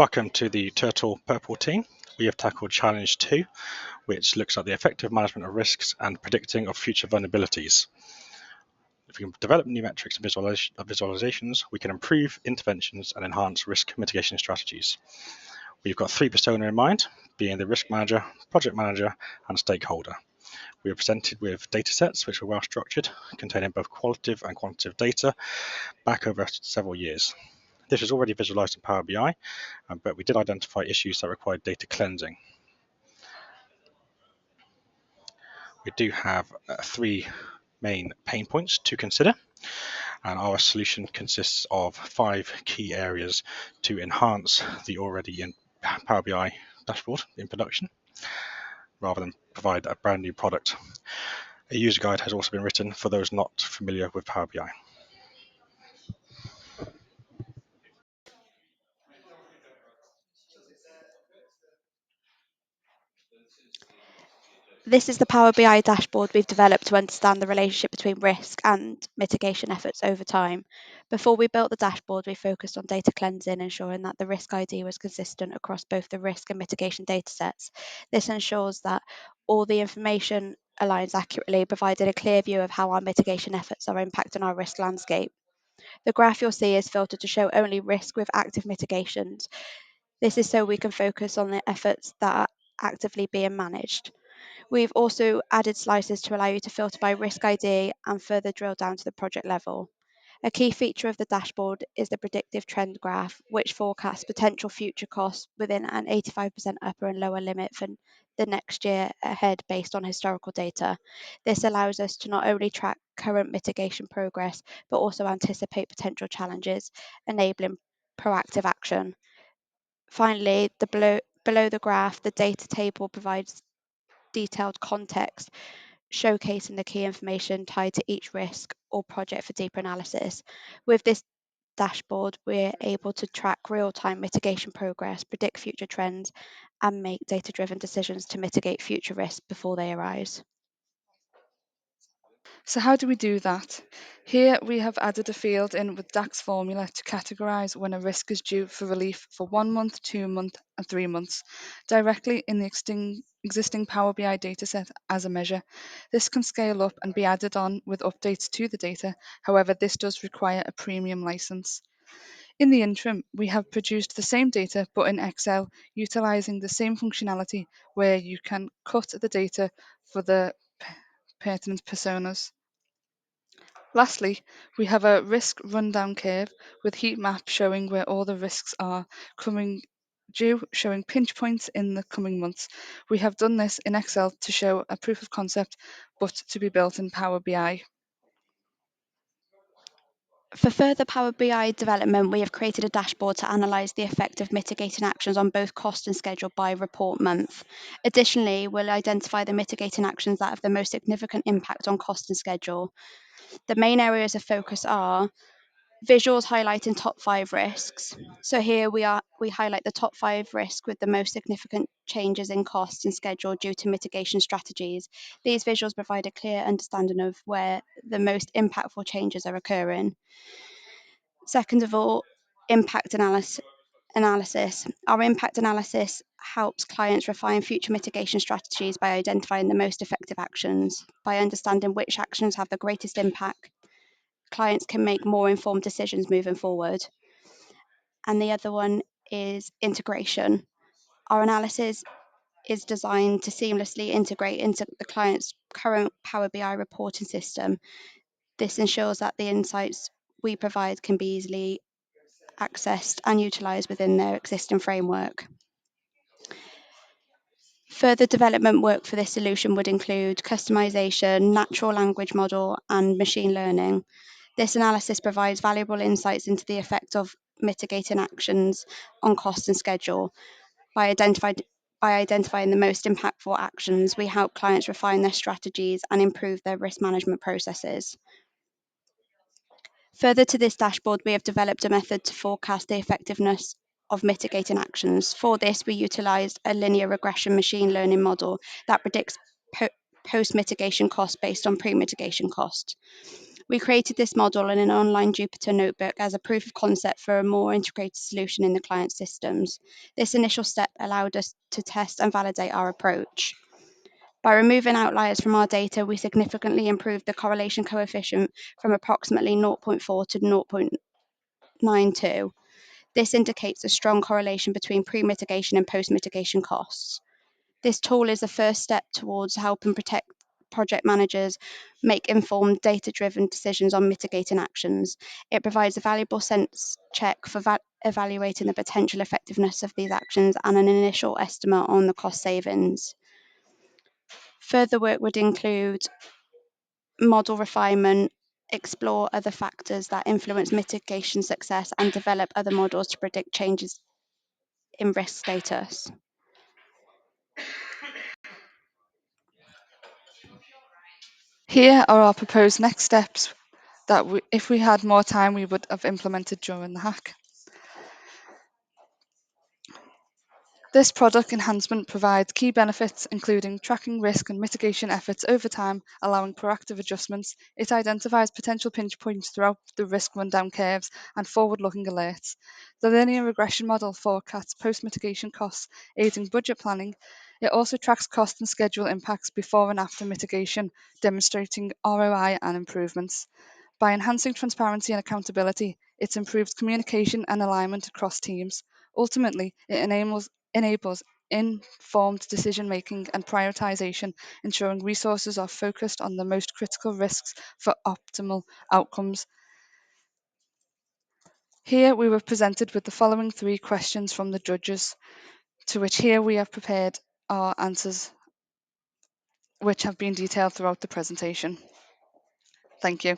Welcome to the Turtle Purple team. We have tackled Challenge 2, which looks at the effective management of risks and predicting of future vulnerabilities. If we can develop new metrics and visualizations, we can improve interventions and enhance risk mitigation strategies. We've got 3 personas in mind, being the risk manager, project manager, and stakeholder. We are presented with data sets which are well structured, containing both qualitative and quantitative data back over several years. This is already visualized in Power BI, but we did identify issues that required data cleansing. We do have 3 main pain points to consider, and our solution consists of 5 key areas to enhance the already in Power BI dashboard in production, rather than provide a brand new product. A user guide has also been written for those not familiar with Power BI. This is the Power BI dashboard we've developed to understand the relationship between risk and mitigation efforts over time. Before we built the dashboard, we focused on data cleansing, ensuring that the risk ID was consistent across both the risk and mitigation datasets. This ensures that all the information aligns accurately, providing a clear view of how our mitigation efforts are impacting our risk landscape. The graph you'll see is filtered to show only risk with active mitigations. This is so we can focus on the efforts that are actively being managed. We've also added slices to allow you to filter by risk ID and further drill down to the project level. A key feature of the dashboard is the predictive trend graph, which forecasts potential future costs within an 85% upper and lower limit for the next year ahead based on historical data. This allows us to not only track current mitigation progress, but also anticipate potential challenges, enabling proactive action. Finally, below the graph, the data table provides detailed context, showcasing the key information tied to each risk or project for deeper analysis. With this dashboard, we're able to track real-time mitigation progress, predict future trends, and make data-driven decisions to mitigate future risks before they arise. So how do we do that? Here we have added a field in with DAX formula to categorise when a risk is due for relief for 1 month, 2 months and 3 months, directly in the existing Power BI dataset as a measure. This can scale up and be added on with updates to the data, however this does require a premium license. In the interim, we have produced the same data but in Excel, utilising the same functionality where you can cut the data for the pertinent personas. Lastly, we have a risk rundown curve with heat map showing where all the risks are coming due, showing pinch points in the coming months. We have done this in Excel to show a proof of concept, but to be built in Power BI. For further Power BI development, we have created a dashboard to analyse the effect of mitigating actions on both cost and schedule by report month. Additionally, we'll identify the mitigating actions that have the most significant impact on cost and schedule. The main areas of focus are visuals highlighting top 5 risks. So here we highlight the top 5 risks with the most significant changes in cost and schedule due to mitigation strategies. These visuals provide a clear understanding of where the most impactful changes are occurring. Second of all, impact analysis. Our impact analysis helps clients refine future mitigation strategies by identifying the most effective actions. By understanding which actions have the greatest impact, clients can make more informed decisions moving forward. And the other one is integration. Our analysis is designed to seamlessly integrate into the client's current Power BI reporting system. This ensures that the insights we provide can be easily accessed and utilised within their existing framework. Further development work for this solution would include customization, natural language model, and machine learning. This analysis provides valuable insights into the effect of mitigating actions on cost and schedule. By identifying the most impactful actions, we help clients refine their strategies and improve their risk management processes. Further to this dashboard, we have developed a method to forecast the effectiveness of mitigating actions. For this, we utilised a linear regression machine learning model that predicts post-mitigation costs based on pre-mitigation costs. We created this model in an online Jupyter notebook as a proof of concept for a more integrated solution in the client systems. This initial step allowed us to test and validate our approach. By removing outliers from our data, we significantly improved the correlation coefficient from approximately 0.4 to 0.92. This indicates a strong correlation between pre-mitigation and post-mitigation costs. This tool is the first step towards helping project managers make informed, data-driven decisions on mitigating actions. It provides a valuable sense check for evaluating the potential effectiveness of these actions and an initial estimate on the cost savings. Further work would include model refinement, explore other factors that influence mitigation success, and develop other models to predict changes in risk status. Here are our proposed next steps that if we had more time, we would have implemented during the hack. This product enhancement provides key benefits, including tracking risk and mitigation efforts over time, allowing proactive adjustments. It identifies potential pinch points throughout the risk rundown curves and forward-looking alerts. The linear regression model forecasts post-mitigation costs, aiding budget planning. It also tracks cost and schedule impacts before and after mitigation, demonstrating ROI and improvements. By enhancing transparency and accountability, it improves communication and alignment across teams. Ultimately, it enables informed decision making and prioritization, ensuring resources are focused on the most critical risks for optimal outcomes. Here we were presented with the following 3 questions from the judges, to which here we have prepared our answers, which have been detailed throughout the presentation. Thank you.